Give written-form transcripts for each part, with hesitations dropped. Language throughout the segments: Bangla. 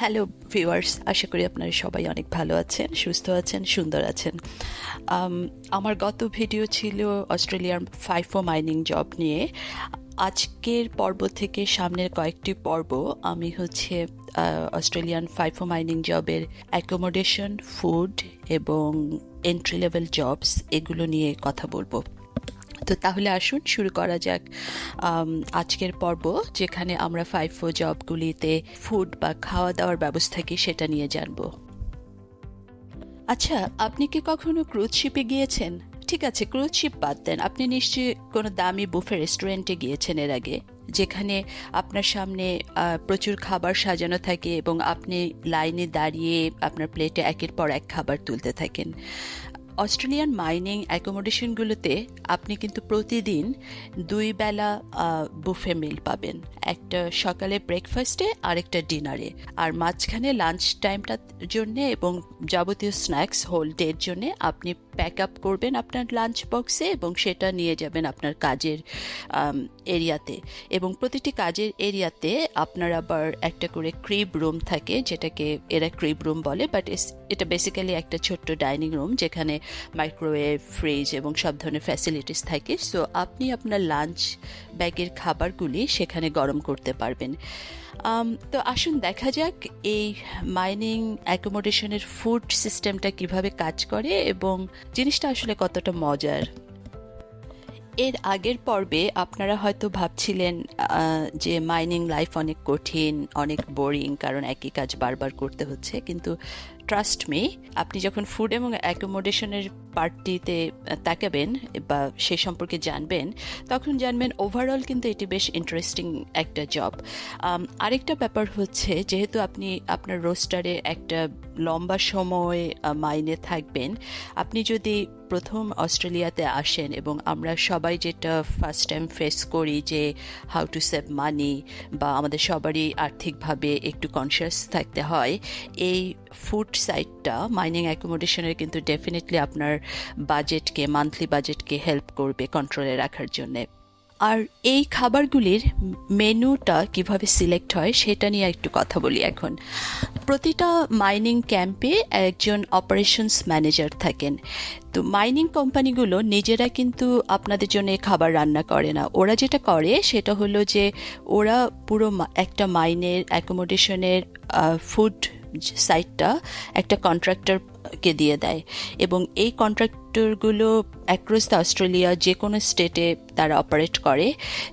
হ্যালো ভিউয়ার্স, আশা করি আপনারা সবাই অনেক ভালো আছেন, সুস্থ আছেন, সুন্দর আছেন। আমার গত ভিডিও ছিল অস্ট্রেলিয়ার ফাইফো মাইনিং জব নিয়ে। আজকের পর্ব থেকে সামনের কয়েকটি পর্ব আমি অস্ট্রেলিয়ান ফাইফো মাইনিং জবের অ্যাকোমোডেশন, ফুড এবং এন্ট্রি লেভেল জবস এগুলো নিয়ে কথা বলবো। তো তাহলে আসুন শুরু করা যাক আজকের পর্ব, যেখানে আমরা ফাইফো জবগুলিতে ফুড বা খাওয়া দাওয়ার ব্যবস্থা কি সেটা নিয়ে জানবো। আচ্ছা, আপনি কি কখনো ক্রুজ শিপে গিয়েছেন? ঠিক আছে, ক্রুজ শিপ বাদ দেন, আপনি নিশ্চয়ই কোনো দামি বুফে রেস্টুরেন্টে গিয়েছেন এর আগে, যেখানে আপনার সামনে প্রচুর খাবার সাজানো থাকে এবং আপনি লাইনে দাঁড়িয়ে আপনার প্লেটে একের পর এক খাবার তুলতে থাকেন। অস্ট্রেলিয়ান মাইনিং অ্যাকোমোডেশনগুলোতে আপনি কিন্তু প্রতিদিন দুই বেলা বুফে মিল পাবেন, একটা সকালে ব্রেকফাস্টে আর একটা ডিনারে, আর মাঝখানে লাঞ্চ টাইমটার জন্যে এবং যাবতীয় স্ন্যাক্স হোল ডের জন্যে আপনি প্যাক আপ করবেন আপনার লাঞ্চ বক্সে এবং সেটা নিয়ে যাবেন আপনার কাজের এরিয়াতে। এবং প্রতিটি কাজের এরিয়াতে আপনার আবার একটা করে ক্রিব রুম থাকে, যেটাকে এরা ক্রিব রুম বলে, বাট এটা বেসিক্যালি একটা ছোট্ট ডাইনিং রুম যেখানে মাইক্রোওয়েভ, ফ্রিজ এবং সব ধরনের ফ্যাসিলিটিস থাকে। সো আপনি আপনার লাঞ্চ ব্যাগের খাবারগুলি সেখানে গরম করতে পারবেন। তো আসুন দেখা যাক এই মাইনিং অ্যাকোমোডেশনের ফুড সিস্টেমটা কিভাবে কাজ করে এবং জিনিসটা আসলে কতটা মজার। এর আগের পর্বে আপনারা হয়তো ভাবছিলেন যে মাইনিং লাইফ অনেক কঠিন, অনেক বোরিং, কারণ একই কাজ বারবার করতে হচ্ছে। কিন্তু ট্রাস্ট মি, আপনি যখন ফুড এবং অ্যাকোমোডেশনের পার্টটিতে তাকাবেন বা সে সম্পর্কে জানবেন, তখন জানবেন ওভারঅল কিন্তু এটি বেশ ইন্টারেস্টিং একটা জব। আরেকটা ব্যাপার হচ্ছে, যেহেতু আপনি আপনার রোস্টারে একটা লম্বা সময় মাইনে থাকবেন, আপনি যদি প্রথম অস্ট্রেলিয়াতে আসেন, এবং আমরা সবাই যেটা ফার্স্ট টাইম ফেস করি যে হাউ টু সেভ মানি, বা আমাদের সবারই আর্থিকভাবে একটু কনসিয়াস থাকতে হয়, এই ফুড সাইডটা মাইনিং অ্যাকোমোডেশনের কিন্তু ডেফিনেটলি আপনার বাজেটকে, মান্থলি বাজেটকে হেল্প করবে কন্ট্রোলে রাখার জন্যে। আর এই খাবারগুলির মেনুটা কিভাবে সিলেক্ট হয় সেটা নিয়ে একটু কথা বলি এখন। প্রতিটা মাইনিং ক্যাম্পে একজন অপারেশনস ম্যানেজার থাকেন। তো মাইনিং কোম্পানিগুলো নিজেরা কিন্তু আপনাদের জন্য খাবার রান্না করে না। ওরা যেটা করে সেটা হলো যে ওরা পুরো একটা মাইনের অ্যাকোমোডেশনের ফুড সাইটটা একটা কন্ট্রাক্টরকে দিয়ে দেয়, এবং এই কন্ট্রাক্টরগুলো অ্যাক্রস দ্য অস্ট্রেলিয়া যে কোনো স্টেটে তারা অপারেট করে।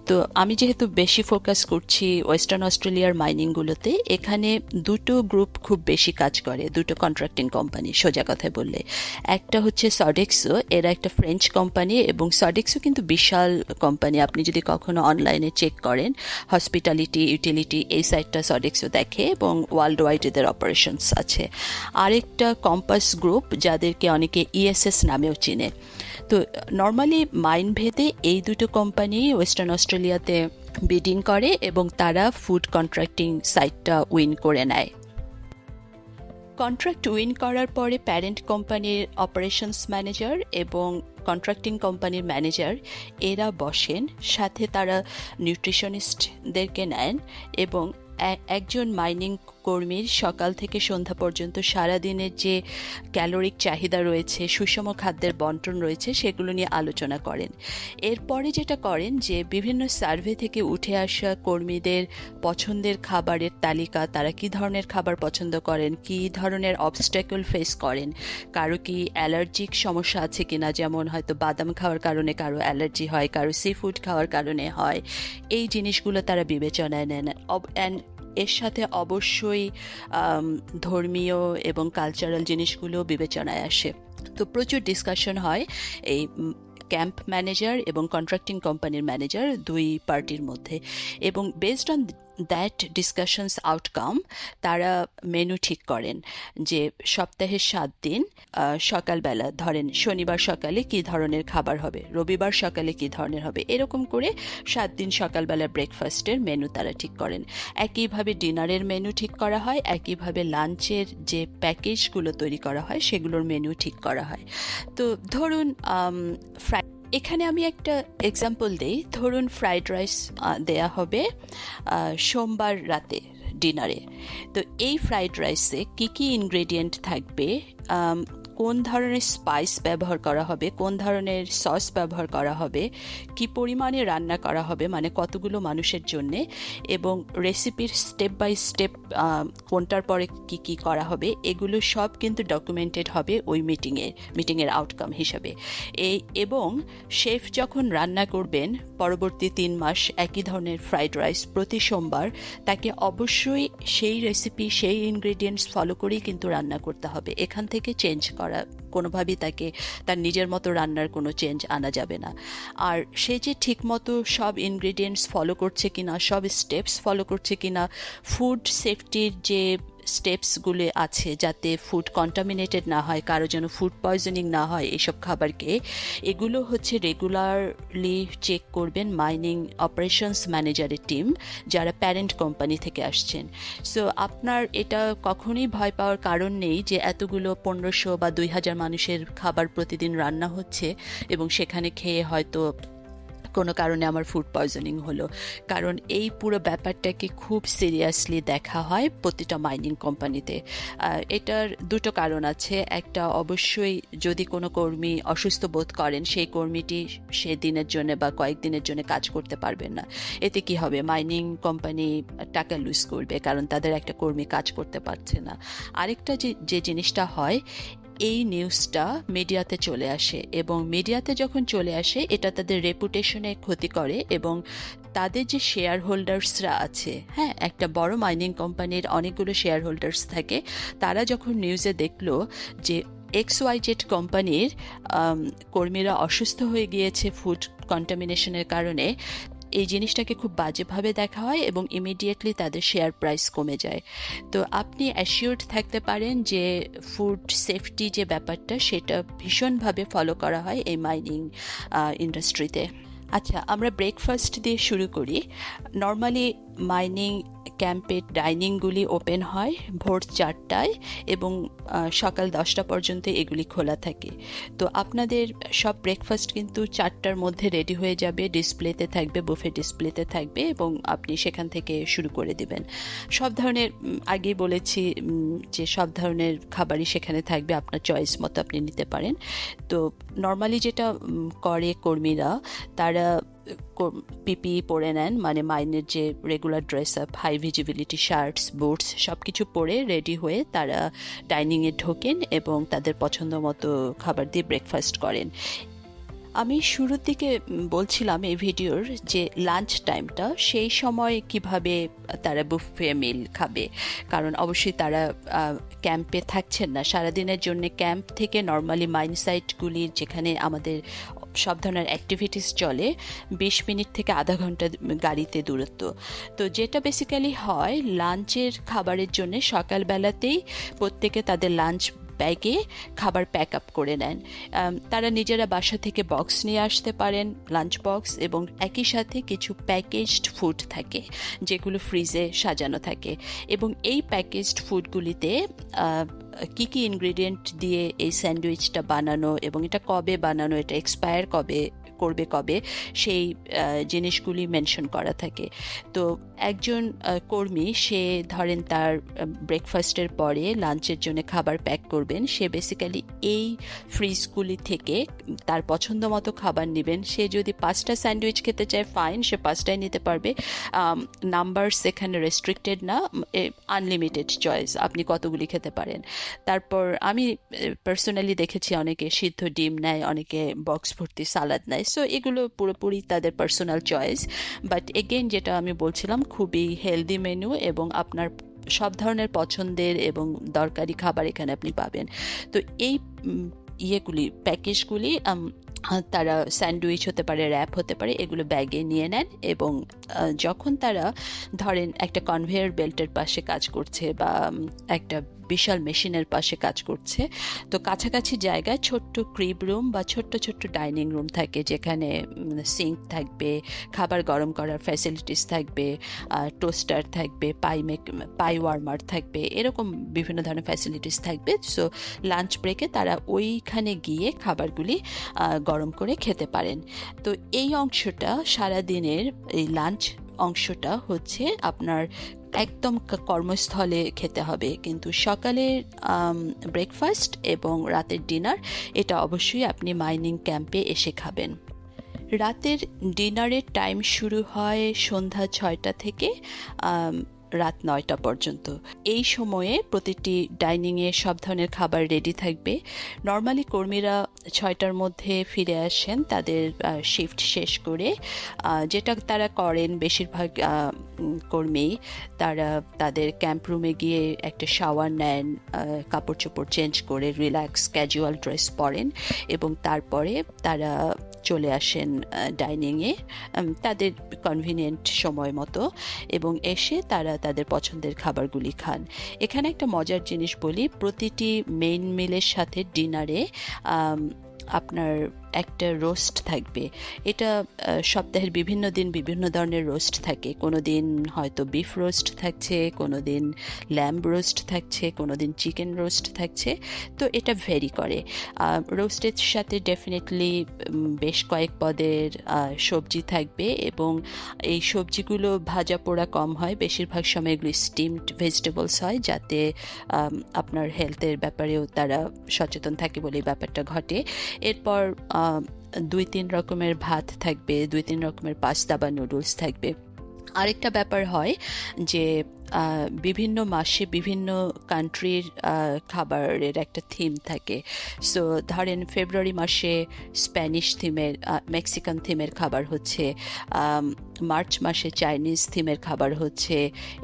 তো আমি যেহেতু বেশি ফোকাস করছি ওয়েস্টার্ন অস্ট্রেলিয়ার মাইনিংগুলোতে, এখানে দুটো গ্রুপ খুব বেশি কাজ করে, দুটো কন্ট্রাক্টিং কোম্পানি সোজা কথায় বললে। একটা হচ্ছে সডেক্সো, এরা একটা ফ্রেঞ্চ কোম্পানি, এবং সডেক্সো কিন্তু বিশাল কোম্পানি। আপনি যদি কখনো অনলাইনে চেক করেন, হসপিটালিটি, ইউটিলিটি, এই সাইডটা সডেক্সো দেখে, এবং ওয়ার্ল্ড ওয়াইড এদের অপারেশনস আছে। আরেকটা কম্পাস গ্রুপ, যাদেরকে অনেকে ইএসএস নামেও চিনে। তো নর্মালি মাইন ভেদে এই দুটো কোম্পানি ওয়েস্টার্ন অস্ট্রেলিয়াতে বিডিং করে এবং তারা ফুড কন্ট্রাক্টিং সাইটটা উইন করে নেয়। কন্ট্রাক্ট উইন করার পরে প্যারেন্ট কোম্পানির অপারেশনস ম্যানেজার এবং কন্ট্রাক্টিং কোম্পানির ম্যানেজার এরা বসেন, সাথে তারা নিউট্রিশনিস্টদেরকে নেন, এবং একজন মাইনিং কর্মীর সকাল থেকে সন্ধ্যা পর্যন্ত সারাদিনের যে ক্যালোরিক চাহিদা রয়েছে, সুষম খাদ্যের বন্টন রয়েছে, সেগুলো নিয়ে আলোচনা করেন। এরপরে যেটা করেন যে বিভিন্ন সার্ভে থেকে উঠে আসা কর্মীদের পছন্দের খাবারের তালিকা, তারা কি ধরনের খাবার পছন্দ করেন, কি ধরনের অবস্ট্যাকল ফেস করেন, কারো কি অ্যালার্জিক সমস্যা আছে কিনা, যেমন হয়তো বাদাম খাওয়ার কারণে কারো অ্যালার্জি হয়, কারো সি ফুড খাওয়ার কারণে হয়, এই জিনিসগুলো তারা বিবেচনায় নেন। এর সাথে অবশ্যই ধর্মীয় এবং কালচারাল জিনিসগুলো বিবেচনায় আসে। তো প্রচুর ডিসকাশন হয় এই ক্যাম্প ম্যানেজার এবং কন্ট্রাক্টিং কোম্পানির ম্যানেজার দুই পার্টির মধ্যে, এবং based on that discussions outcome তারা মেনু ঠিক করেন যে সপ্তাহের 7 দিন সকালবেলা, ধরেন শনিবার সকালে কি ধরনের খাবার হবে, রবিবার সকালে কি ধরনের হবে, এরকম করে 7 দিন সকালবেলা ব্রেকফাস্টের মেনু তারা ঠিক করেন। একইভাবে ডিনারের মেনু ঠিক করা হয়, একইভাবে লাঞ্চের যে প্যাকেজগুলো তৈরি করা হয় সেগুলোর মেনু ঠিক করা হয়। তো ধরুন এখানে আমি একটা এক্সাম্পল দেই। ধরুন ফ্রাইড রাইস দেয়া হবে সোমবার রাতে ডিনারে। তো এই ফ্রাইড রাইসে কি কি ইনগ্রেডিয়েন্ট থাকবে, কোন ধরনের স্পাইস ব্যবহার করা হবে, কোন ধরনের সস ব্যবহার করা হবে, কি পরিমাণে রান্না করা হবে, মানে কতগুলো মানুষের জন্যে, এবং রেসিপির স্টেপ বাই স্টেপ কোনটার পরে কি কি করা হবে, এগুলো সব কিন্তু ডকুমেন্টেড হবে ওই মিটিংয়ের আউটকাম হিসাবে। এবং শেফ যখন রান্না করবেন পরবর্তী 3 মাস একই ধরনের ফ্রাইড রাইস প্রতি সোমবার, তাকে অবশ্যই সেই রেসিপি সেই ইনগ্রেডিয়েন্টস ফলো করেই কিন্তু রান্না করতে হবে। এখান থেকে চেঞ্জ করা কোনোভাবেই তাকে তার নিজের মতো রান্নার কোনো চেঞ্জ আনা যাবে না। আর সে যে ঠিক মতো সব ইনগ্রেডিয়েন্টস ফলো করছে কিনা, সব স্টেপস ফলো করছে কিনা, ফুড সেফটির যে স্টেপসগুলো আছে যাতে ফুড কন্টামিনেটেড না হয়, কারো যেন ফুড পয়জনিং না হয় এসব খাবারকে, এগুলো হচ্ছে রেগুলারলি চেক করবেন মাইনিং অপারেশনস ম্যানেজারের টিম, যারা প্যারেন্ট কোম্পানি থেকে আসছেন। সো আপনার এটা কখনোই ভয় পাওয়ার কারণ নেই যে এতগুলো 1500 বা 2000 মানুষের খাবার প্রতিদিন রান্না হচ্ছে এবং সেখানে খেয়ে হয়তো কোনো কারণে আমার ফুড পয়জনিং হলো। কারণ এই পুরো ব্যাপারটাকে খুব সিরিয়াসলি দেখা হয় প্রতিটা মাইনিং কোম্পানিতে। এটার দুটো কারণ আছে। একটা, অবশ্যই যদি কোনো কর্মী অসুস্থ বোধ করেন, সেই কর্মীটি সে দিনের জন্য বা কয়েকদিনের জন্য কাজ করতে পারবেন না। এতে কি হবে, মাইনিং কোম্পানি টাকা লুজ করবে, কারণ তাদের একটা কর্মী কাজ করতে পারছে না। আরেকটা যে জিনিসটা হয়, এই নিউজটা মিডিয়াতে চলে আসে, এবং মিডিয়াতে যখন চলে আসে এটা তাদের রেপুটেশনে ক্ষতি করে, এবং তাদের যে শেয়ার হোল্ডার্সরা আছে, হ্যাঁ, একটা বড় মাইনিং কোম্পানির অনেকগুলো শেয়ার হোল্ডার্স থাকে, তারা যখন নিউজে দেখলো যে XYZ কোম্পানির কর্মীরা অসুস্থ হয়ে গিয়েছে ফুড কন্টামিনেশনের কারণে, এই জিনিসটাকে খুব বাজেভাবে দেখা হয় এবং ইমিডিয়েটলি তাদের শেয়ার প্রাইস কমে যায়। তো আপনি অ্যাসিওর্ড থাকতে পারেন যে ফুড সেফটি যে ব্যাপারটা, সেটা ভীষণভাবে ফলো করা হয় এই মাইনিং ইন্ডাস্ট্রিতে। আচ্ছা, আমরা ব্রেকফাস্ট দিয়ে শুরু করি। নর্মালি মাইনিং ক্যাম্পের ডাইনিংগুলি ওপেন হয় ভোর 4টায় এবং সকাল 10টা পর্যন্ত এগুলি খোলা থাকে। তো আপনাদের সব ব্রেকফাস্ট কিন্তু 4টার মধ্যে রেডি হয়ে যাবে, ডিসপ্লেতে থাকবে, বুফে ডিসপ্লেতে থাকবে, এবং আপনি সেখান থেকে শুরু করে দিবেন। সব ধরনের, আগেই বলেছি যে সব ধরনের খাবারই সেখানে থাকবে, আপনার চয়েস মতো আপনি নিতে পারেন। তো নর্মালি যেটা করে কর্মীরা, তারা পিপি পরে নেন, মানে মাইনের যে regular dress up, high visibility shirts, boots, সব কিছু পরে রেডি হয়ে তারা ডাইনিংয়ে ঢোকেন এবং তাদের পছন্দ মতো খাবার দিয়ে ব্রেকফাস্ট করেন। আমি শুরুর দিকে বলছিলাম এই ভিডিওর যে লাঞ্চ টাইমটা, সেই সময় কিভাবে তারা বুফে মিল খাবে, কারণ অবশ্যই তারা ক্যাম্পে থাকছেন না সারাদিনের জন্য। ক্যাম্প থেকে নর্মালি মাইন সাইটগুলির যেখানে আমাদের সব ধরনের অ্যাক্টিভিটিস চলে, 20 মিনিট থেকে আধা ঘন্টা গাড়িতে দূরত্ব। তো যেটা বেসিক্যালি হয়, লাঞ্চের খাবারের জন্য সকালবেলাতেই প্রত্যেকে তাদের লাঞ্চ ব্যাগে খাবার প্যাক আপ করে নেন। তারা নিজেরা বাসা থেকে বক্স নিয়ে আসতে পারেন, লাঞ্চ বক্স, এবং একই সাথে কিছু প্যাকেজড ফুড থাকে যেগুলো ফ্রিজে সাজানো থাকে। এবং এই প্যাকেজড ফুডগুলিতে কি কি ইনগ্রেডিয়েন্ট দিয়ে এই স্যান্ডউইচটা বানানো এবং এটা কবে বানানো, এটা এক্সপায়ার কবে সেই জিনিসগুলি মেনশন করা থাকে। তো একজন কর্মী, সে ধরেন তার ব্রেকফাস্টের পরে লাঞ্চের জন্য খাবার প্যাক করবেন, সে বেসিক্যালি এই ফ্রিজগুলি থেকে তার পছন্দ মতো খাবার নেবেন। সে যদি 5টা স্যান্ডউইচ খেতে চায়, ফাইন, সে 5টাই নিতে পারবে। নাম্বার সেখানে রেস্ট্রিক্টেড না, আনলিমিটেড চয়েস, আপনি কতগুলি খেতে পারেন। তারপর আমি পার্সোনালি দেখেছি অনেকে সিদ্ধ ডিম নেয়, অনেকে বক্স ভর্তি সালাদ নেয়। সো এগুলো পুরোপুরি তাদের পার্সোনাল চয়েস। বাট এগেইন, যেটা আমি বলছিলাম, খুবই হেলদি মেনু এবং আপনার সব ধরনের পছন্দের এবং দরকারি খাবার এখানে আপনি পাবেন। তো এই প্যাকেজগুলি তারা স্যান্ডউইচ হতে পারে, র্যাপ হতে পারে, এগুলো ব্যাগে নিয়ে নেন। এবং যখন তারা ধরেন একটা কনভেয়ার বেল্টের পাশে কাজ করছে বা একটা বিশাল মেশিনের পাশে কাজ করছে, তো কাছাকাছি জায়গায় ছোট্ট ক্রিব রুম বা ছোট্ট ছোট্ট ডাইনিং রুম থাকে, যেখানে সিঙ্ক থাকবে, খাবার গরম করার ফ্যাসিলিটিস থাকবে, টোস্টার থাকবে, পাই ওয়ার্মার থাকবে, এরকম বিভিন্ন ধরনের ফ্যাসিলিটিস থাকবে। সো লাঞ্চ ব্রেকে তারা ওইখানে গিয়ে খাবারগুলি গরম করে খেতে পারেন। তো এই অংশটা, সারাদিনের এই লাঞ্চ অংশটা হচ্ছে আপনার একদম কর্মস্থলে খেতে হবে, কিন্তু সকালের ব্রেকফাস্ট এবং রাতের ডিনার এটা অবশ্যই আপনি মাইনিং ক্যাম্পে এসে খাবেন। রাতের ডিনারের টাইম শুরু হয় সন্ধ্যা 6টা থেকে রাত 9টা পর্যন্ত। এই সময়ে প্রতিটি ডাইনিংয়ে সব ধরনের খাবার রেডি থাকবে। নর্মালি কর্মীরা 6টার মধ্যে ফিরে আসেন তাদের শিফট শেষ করে। যেটা তারা করেন বেশিরভাগ কর্মী, তারা তাদের ক্যাম্প রুমে গিয়ে একটা শাওয়ার নেন, কাপড় চোপড় চেঞ্জ করে রিল্যাক্স ক্যাজুয়াল ড্রেস পরেন এবং তারপরে তারা চলে আসেন ডাইনিংয়ে তাদের কনভিনিয়েন্ট সময় মতো, এবং এসে তারা তাদের পছন্দের খাবারগুলি খান। এখানে একটা মজার জিনিস বলি, প্রতিটি মেইন মিলের সাথে ডিনারে আপনার একটা রোস্ট থাকবে। এটা সপ্তাহের বিভিন্ন দিন বিভিন্ন ধরনের রোস্ট থাকে। কোনো দিন হয়তো বিফ রোস্ট থাকছে, কোনো দিন ল্যাম্ব রোস্ট থাকছে, কোনো দিন চিকেন রোস্ট থাকছে। তো এটা ভেরি করে। রোস্টের সাথে ডেফিনেটলি বেশ কয়েক পদের সবজি থাকবে, এবং এই সবজিগুলো ভাজা পোড়া কম হয়, বেশিরভাগ সময় এগুলি স্টিমড ভেজিটেবলস হয়, যাতে আপনার হেলথের ব্যাপারেও তারা সচেতন থাকে বলে এই ব্যাপারটা ঘটে। এরপর 2-3 রকমের ভাত থাকবে, 2-3 রকমের পাস্তা বা নুডলস থাকবে। আরেকটা ব্যাপার হয় যে বিভিন্ন মাসে বিভিন্ন কান্ট্রির খাবারের একটা থিম থাকে। সো ধরেন ফেব্রুয়ারি মাসে স্প্যানিশ থিমের, মেক্সিকান থিমের খাবার হচ্ছে, মার্চ মাসে চাইনিজ থিমের খাবার হচ্ছে,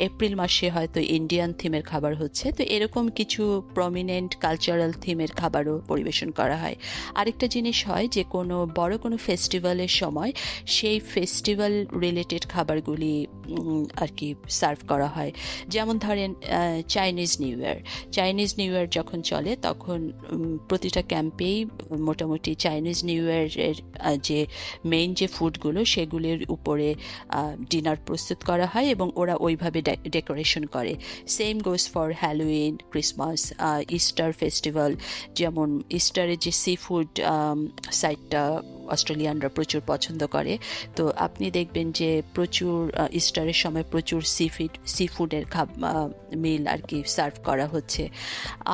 এপ্রিল মাসে হয়তো ইন্ডিয়ান থিমের খাবার হচ্ছে। তো এরকম কিছু প্রমিনেন্ট কালচারাল থিমের খাবারও পরিবেশন করা হয়। আরেকটা জিনিস হয় যে কোনো বড় কোনো ফেস্টিভ্যালের সময় সেই ফেস্টিভ্যাল রিলেটেড খাবারগুলি আর কি সার্ভ করা হয়। যেমন ধরেন চাইনিজ নিউ ইয়ার যখন চলে তখন প্রতিটা ক্যাম্পেই মোটামুটি চাইনিজ নিউ ইয়ারের যে মেইন যে ফুডগুলো সেগুলির উপরে ডিনার প্রস্তুত করা হয় এবং ওরা ওইভাবে ডেকোরেশন করে। Same goes for Halloween, Christmas, Easter festival. যেমন ইস্টারের যে সি ফুড সাইডটা অস্ট্রেলিয়ানরা প্রচুর পছন্দ করে, তো আপনি দেখবেন যে প্রচুর ইস্টারের সময় প্রচুর সি ফুডের মিল আর কি সার্ভ করা হচ্ছে।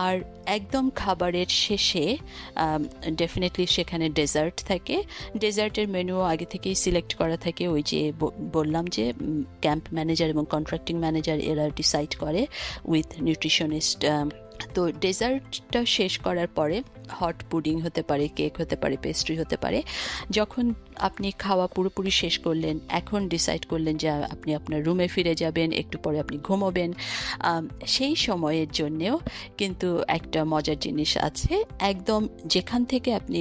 আর একদম খাবারের শেষে ডেফিনেটলি সেখানে ডেজার্ট থাকে। ডেজার্টের মেনু আগে থেকেই সিলেক্ট করা থাকে, ওই যে বললাম যে ক্যাম্প ম্যানেজার এবং কন্ট্রাক্টিং ম্যানেজার এরা ডিসাইড করে উইথ নিউট্রিশনিস্ট। তো ডেজার্টটা শেষ করার পরে হট পুডিং হতে পারে, কেক হতে পারে, পেস্ট্রি হতে পারে। যখন আপনি খাওয়া পুরোপুরি শেষ করলেন, এখন ডিসাইড করলেন যে আপনি আপনার রুমে ফিরে যাবেন, একটু পরে আপনি ঘুমোবেন, সেই সময়ের জন্যেও কিন্তু একটা মজার জিনিস আছে। একদম যেখান থেকে আপনি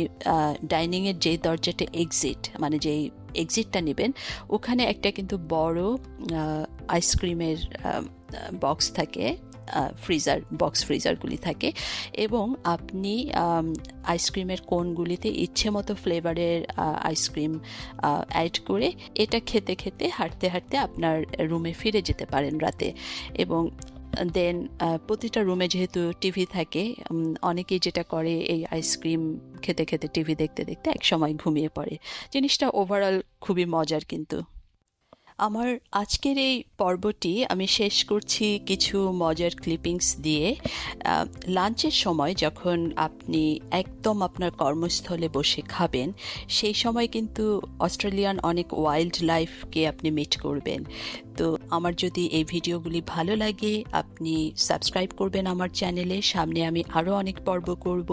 ডাইনিংয়ের যে দরজাটা এক্সিট, মানে যেই এক্সিটটা নেবেন, ওখানে একটা কিন্তু বড় আইসক্রিমের বক্স থাকে, ফ্রিজারগুলি থাকে, এবং আপনি আইসক্রিমের কোনগুলিতে ইচ্ছে মতো ফ্লেভারের আইসক্রিম অ্যাড করে এটা খেতে খেতে হাঁটতে হাঁটতে আপনার রুমে ফিরে যেতে পারেন রাতে। এবং দেন প্রতিটা রুমে যেহেতু টিভি থাকে, অনেকেই যেটা করে এই আইসক্রিম খেতে খেতে টিভি দেখতে দেখতে এক সময় ঘুমিয়ে পড়ে। জিনিসটা ওভারঅল খুবই মজার। কিন্তু আমার আজকের এই পর্বটি আমি শেষ করছি কিছু মজার ক্লিপিংস দিয়ে। লাঞ্চের সময় যখন আপনি একদম আপনার কর্মস্থলে বসে খাবেন, সেই সময় কিন্তু অস্ট্রেলিয়ান অনেক ওয়াইল্ড লাইফকে আপনি মিট করবেন। তো আমার যদি এই ভিডিওগুলি ভালো লাগে, আপনি সাবস্ক্রাইব করবেন আমার চ্যানেলে। সামনে আমি আরও অনেক পর্ব করব।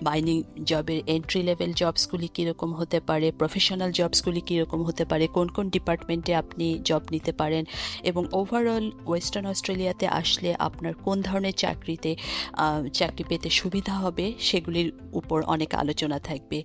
মাইনিং জবের এন্ট্রি লেভেল জবসগুলি কীরকম হতে পারে, প্রফেশনাল জবসগুলি কীরকম হতে পারে, কোন কোন ডিপার্টমেন্টে আপনি জব নিতে পারেন, এবং ওভারঅল ওয়েস্টার্ন অস্ট্রেলিয়াতে আসলে আপনার কোন ধরনের চাকরি পেতে সুবিধা হবে, সেগুলির উপর অনেক আলোচনা থাকবে।